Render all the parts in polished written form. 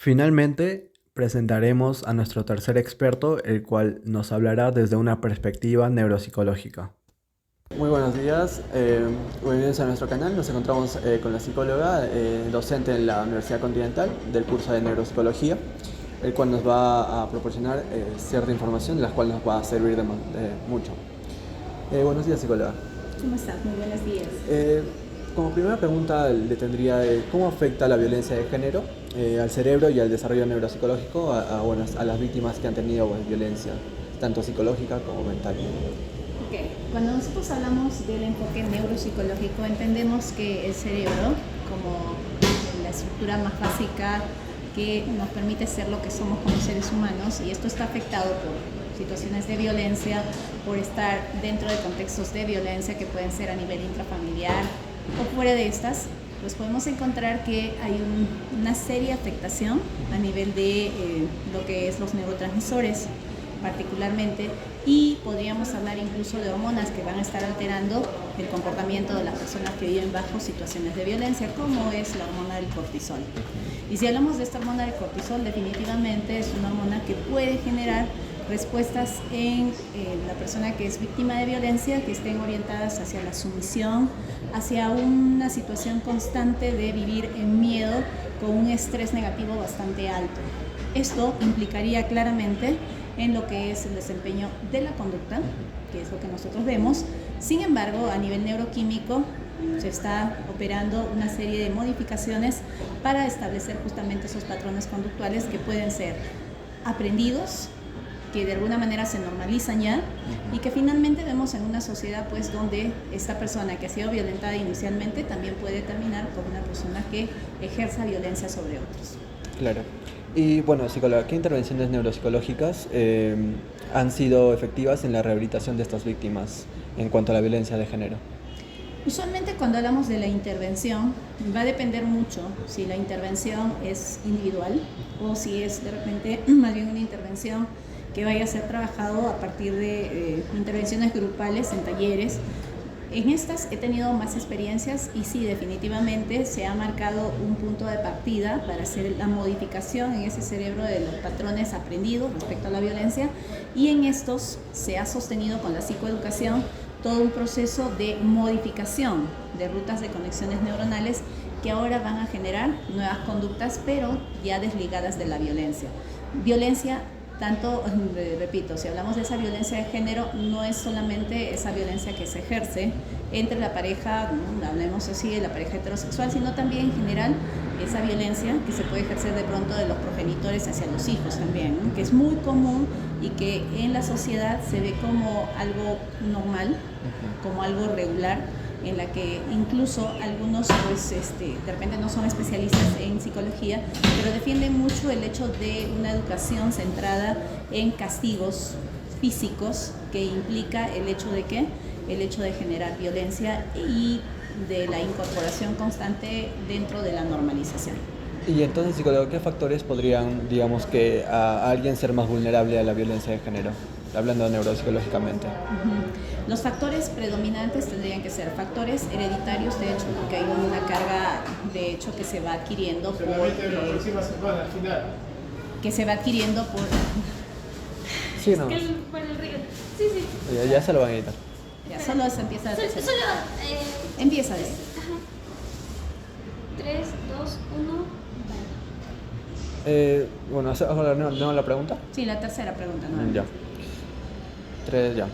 Finalmente, presentaremos a nuestro tercer experto, el cual nos hablará desde una perspectiva neuropsicológica. Muy buenos días, bienvenidos a nuestro canal. Nos encontramos con la psicóloga, docente en la Universidad Continental del curso de Neuropsicología, el cual nos va a proporcionar cierta información, la cual nos va a servir de mucho. Buenos días, psicóloga. ¿Cómo estás? Muy buenos días. Como primera pregunta le tendría, ¿cómo afecta la violencia de género al cerebro y al desarrollo neuropsicológico a las víctimas que han tenido violencia, tanto psicológica como mental? Ok, cuando nosotros hablamos del enfoque neuropsicológico, entendemos que el cerebro, como la estructura más básica que nos permite ser lo que somos como seres humanos, y esto está afectado por situaciones de violencia, por estar dentro de contextos de violencia que pueden ser a nivel intrafamiliar o fuera de estas, pues podemos encontrar que hay una seria afectación a nivel de lo que es los neurotransmisores particularmente, y podríamos hablar incluso de hormonas que van a estar alterando el comportamiento de las personas que viven bajo situaciones de violencia, como es la hormona del cortisol. Y si hablamos de esta hormona del cortisol, definitivamente es una hormona que puede generar respuestas en la persona que es víctima de violencia, que estén orientadas hacia la sumisión, hacia una situación constante de vivir en miedo con un estrés negativo bastante alto. Esto implicaría claramente en lo que es el desempeño de la conducta, que es lo que nosotros vemos. Sin embargo, a nivel neuroquímico se está operando una serie de modificaciones para establecer justamente esos patrones conductuales que pueden ser aprendidos, que de alguna manera se normalizan ya, y que finalmente vemos en una sociedad pues donde esta persona que ha sido violentada inicialmente también puede terminar como una persona que ejerza violencia sobre otros. Claro. Y bueno, psicóloga, ¿qué intervenciones neuropsicológicas han sido efectivas en la rehabilitación de estas víctimas en cuanto a la violencia de género? Usualmente cuando hablamos de la intervención va a depender mucho si la intervención es individual o si es de repente más bien una intervención que vaya a ser trabajado a partir de intervenciones grupales en talleres. En estas he tenido más experiencias y sí, definitivamente se ha marcado un punto de partida para hacer la modificación en ese cerebro de los patrones aprendidos respecto a la violencia, y en estos se ha sostenido con la psicoeducación todo un proceso de modificación de rutas de conexiones neuronales que ahora van a generar nuevas conductas, pero ya desligadas de la violencia. Violencia, tanto, repito, si hablamos de esa violencia de género, no es solamente esa violencia que se ejerce entre la pareja, hablemos así, de la pareja heterosexual, sino también en general esa violencia que se puede ejercer de pronto de los progenitores hacia los hijos también, ¿no? Que es muy común y que en la sociedad se ve como algo normal, como algo regular, en la que incluso algunos pues, de repente no son especialistas en psicología, pero defienden mucho el hecho de una educación centrada en castigos físicos, que implica el hecho de ¿qué? El hecho de generar violencia y de la incorporación constante dentro de la normalización. Y entonces, psicólogo, ¿qué factores podrían, digamos, que a alguien ser más vulnerable a la violencia de género? Hablando neuropsicológicamente. Los factores predominantes tendrían que ser factores hereditarios, de hecho, porque hay una carga de hecho que se va adquiriendo por que se va adquiriendo por Sí, no. Por el río. Sí, sí. Ya se lo van a editar. ya solo se empieza a Solo, empieza de ajá. 3, 2, 1. Bueno, ¿no la pregunta? sí, la tercera pregunta, ¿no? Ya. 3, ya.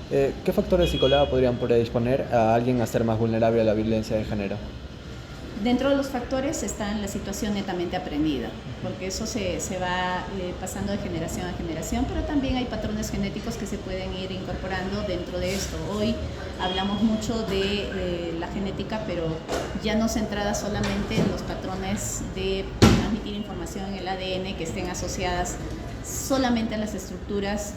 ¿Qué factores, psicóloga, podrían predisponer a alguien a ser más vulnerable a la violencia de género? Dentro de los factores está la situación netamente aprendida, porque eso se va pasando de generación a generación, pero también hay patrones genéticos que se pueden ir incorporando dentro de esto. Hoy hablamos mucho de la genética, pero ya no centrada solamente en los patrones de transmitir información en el ADN que estén asociadas solamente a las estructuras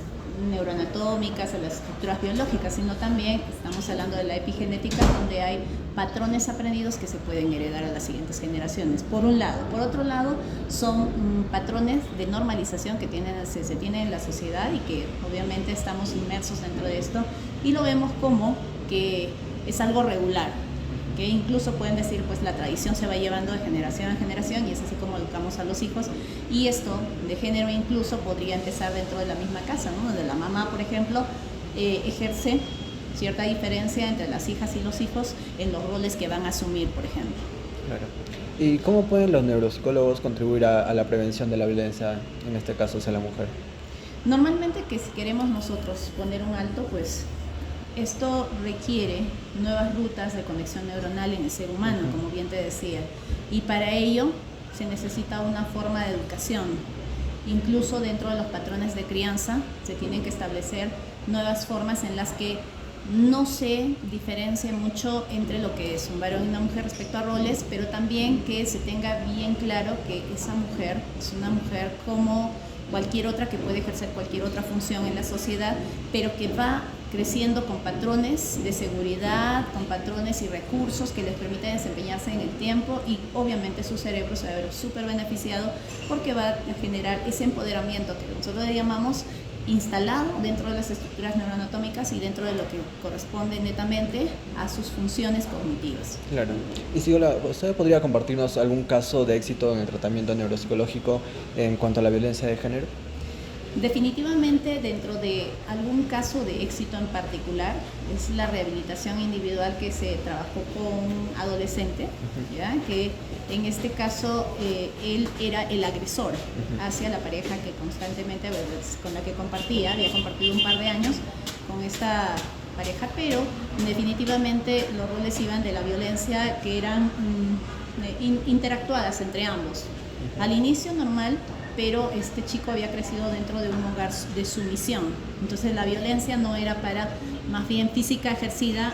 neuroanatómicas, a las estructuras biológicas, sino también estamos hablando de la epigenética, donde hay patrones aprendidos que se pueden heredar a las siguientes generaciones, por un lado. Por otro lado, son patrones de normalización que se tienen en la sociedad y que obviamente estamos inmersos dentro de esto y lo vemos como que es algo regular, que incluso pueden decir, pues la tradición se va llevando de generación en generación y es así como educamos a los hijos. Y esto de género incluso podría empezar dentro de la misma casa, ¿no? Donde la mamá, por ejemplo, ejerce cierta diferencia entre las hijas y los hijos en los roles que van a asumir, por ejemplo. Claro. ¿Y cómo pueden los neuropsicólogos contribuir a la prevención de la violencia, en este caso hacia la mujer? Normalmente que si queremos nosotros poner un alto, pues esto requiere nuevas rutas de conexión neuronal en el ser humano, como bien te decía, y para ello se necesita una forma de educación. Incluso dentro de los patrones de crianza se tienen que establecer nuevas formas en las que no se diferencia mucho entre lo que es un varón y una mujer respecto a roles, pero también que se tenga bien claro que esa mujer es una mujer como cualquier otra que puede ejercer cualquier otra función en la sociedad, pero que va creciendo con patrones de seguridad, con patrones y recursos que les permiten desempeñarse en el tiempo, y obviamente su cerebro se va a ver súper beneficiado porque va a generar ese empoderamiento que nosotros le llamamos instalado dentro de las estructuras neuroanatómicas y dentro de lo que corresponde netamente a sus funciones cognitivas. Claro. Y si ¿usted podría compartirnos algún caso de éxito en el tratamiento neuropsicológico en cuanto a la violencia de género? Definitivamente dentro de algún caso de éxito en particular es la rehabilitación individual que se trabajó con un adolescente, ¿ya? Que en este caso él era el agresor hacia la pareja que constantemente, con la que había compartido un par de años con esta pareja, pero definitivamente los roles iban de la violencia que eran interactuadas entre ambos. Al inicio normal, pero este chico había crecido dentro de un hogar de sumisión. Entonces la violencia no era para, más bien física ejercida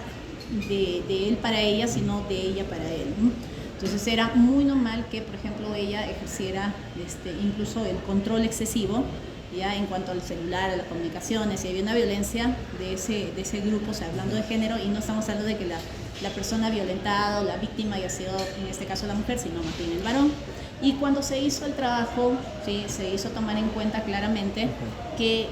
de él para ella, sino de ella para él, ¿no? Entonces era muy normal que, por ejemplo, ella ejerciera incluso el control excesivo, ya en cuanto al celular, a las comunicaciones, y había una violencia de ese grupo, o sea, hablando de género, y no estamos hablando de que la persona violentada o la víctima haya sido, en este caso, la mujer, sino más bien el varón. Y cuando se hizo el trabajo, ¿sí? Se hizo tomar en cuenta claramente que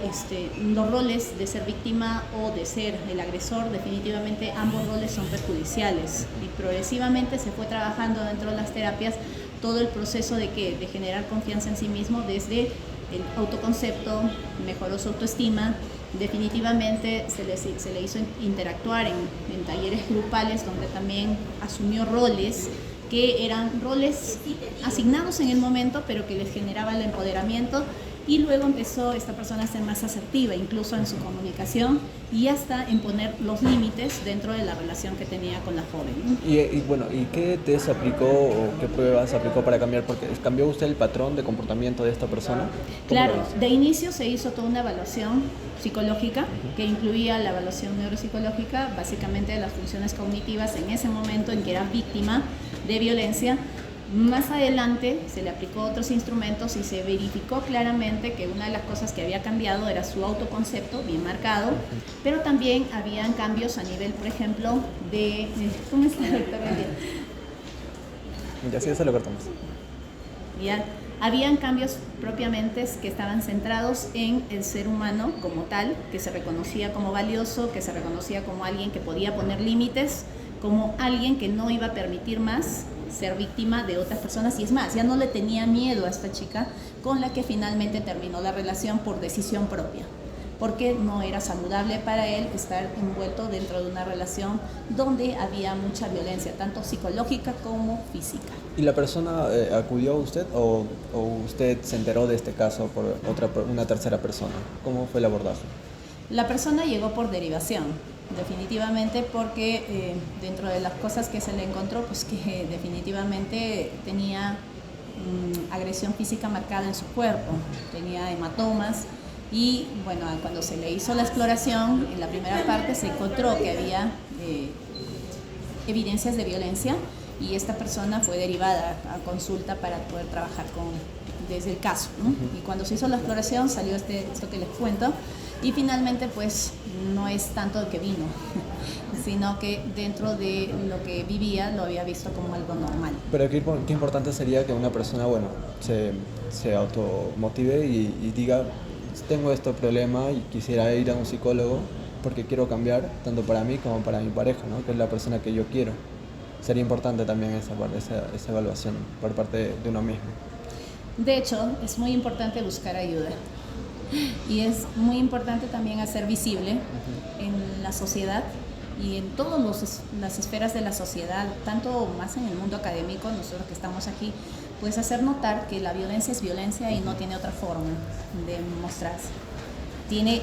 los roles de ser víctima o de ser el agresor, definitivamente ambos roles son perjudiciales. Y progresivamente se fue trabajando dentro de las terapias todo el proceso de generar confianza en sí mismo, desde el autoconcepto, mejoró su autoestima. Definitivamente se le hizo interactuar en talleres grupales donde también asumió roles que eran roles asignados en el momento, pero que les generaba el empoderamiento, y luego empezó esta persona a ser más asertiva, incluso en su comunicación, y hasta en poner los límites dentro de la relación que tenía con la joven. ¿Y qué test aplicó o qué pruebas aplicó para cambiar? Porque ¿cambió usted el patrón de comportamiento de esta persona? Claro, de inicio se hizo toda una evaluación psicológica que incluía la evaluación neuropsicológica, básicamente de las funciones cognitivas en ese momento en que era víctima de violencia. Más adelante se le aplicó otros instrumentos y se verificó claramente que una de las cosas que había cambiado era su autoconcepto, bien marcado, pero también habían cambios a nivel, por ejemplo, de... ¿Cómo está, doctor? Ya sí, eso lo cortamos. Ya, habían cambios propiamente que estaban centrados en el ser humano como tal, que se reconocía como valioso, que se reconocía como alguien que podía poner límites, como alguien que no iba a permitir más ser víctima de otras personas, y es más, ya no le tenía miedo a esta chica con la que finalmente terminó la relación por decisión propia, porque no era saludable para él estar envuelto dentro de una relación donde había mucha violencia, tanto psicológica como física. ¿Y la persona acudió a usted o usted se enteró de este caso por una tercera persona? ¿Cómo fue el abordaje? La persona llegó por derivación, definitivamente, porque dentro de las cosas que se le encontró, pues que definitivamente tenía agresión física marcada en su cuerpo, tenía hematomas, y bueno, cuando se le hizo la exploración, en la primera parte se encontró que había evidencias de violencia, y esta persona fue derivada a consulta para poder trabajar desde el caso, ¿no? Y cuando se hizo la exploración salió esto que les cuento, y finalmente pues no es tanto que vino, sino que dentro de lo que vivía lo había visto como algo normal. Pero qué importante sería que una persona, bueno, se automotive y diga, tengo este problema y quisiera ir a un psicólogo porque quiero cambiar, tanto para mí como para mi pareja, ¿no? Que es la persona que yo quiero. sería importante también esa evaluación por parte de uno mismo. De hecho, es muy importante buscar ayuda y es muy importante también hacer visible en la sociedad y en todas las esferas de la sociedad, tanto más en el mundo académico, nosotros que estamos aquí, pues hacer notar que la violencia es violencia y no tiene otra forma de mostrarse. Tiene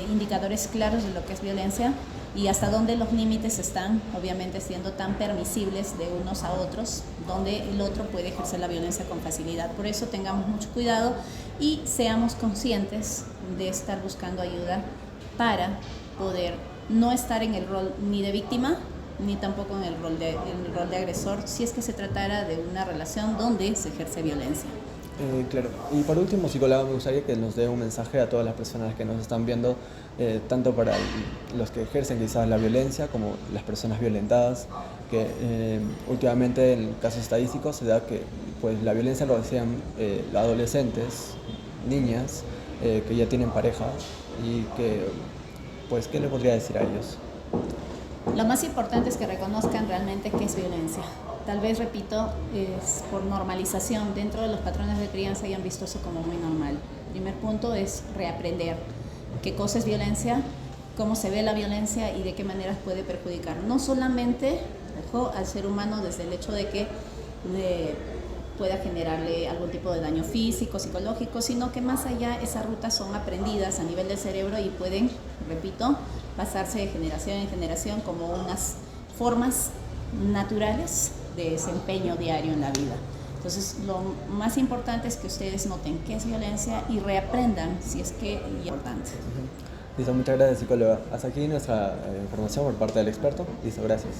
indicadores claros de lo que es violencia y hasta dónde los límites están, obviamente siendo tan permisibles de unos a otros, donde el otro puede ejercer la violencia con facilidad. Por eso tengamos mucho cuidado y seamos conscientes de estar buscando ayuda para poder no estar en el rol ni de víctima ni tampoco en el rol de agresor, si es que se tratara de una relación donde se ejerce violencia. Claro. Y por último, psicóloga, me gustaría que nos dé un mensaje a todas las personas que nos están viendo, tanto para los que ejercen quizás la violencia como las personas violentadas, que últimamente en casos estadísticos se da que pues, la violencia lo hacían adolescentes, niñas, que ya tienen pareja y que, pues, ¿qué le podría decir a ellos? Lo más importante es que reconozcan realmente qué es violencia. Tal vez, repito, es por normalización. Dentro de los patrones de crianza hayan visto eso como muy normal. El primer punto es reaprender qué cosa es violencia, cómo se ve la violencia y de qué maneras puede perjudicar. No solamente al ser humano desde el hecho de que pueda generarle algún tipo de daño físico, psicológico, sino que más allá esas rutas son aprendidas a nivel del cerebro y pueden, repito, pasarse de generación en generación como unas formas naturales de desempeño diario en la vida. Entonces, lo más importante es que ustedes noten qué es violencia y reaprendan si es que es importante. Listo, muchas gracias, psicóloga. Hasta aquí nuestra información por parte del experto. Listo, gracias.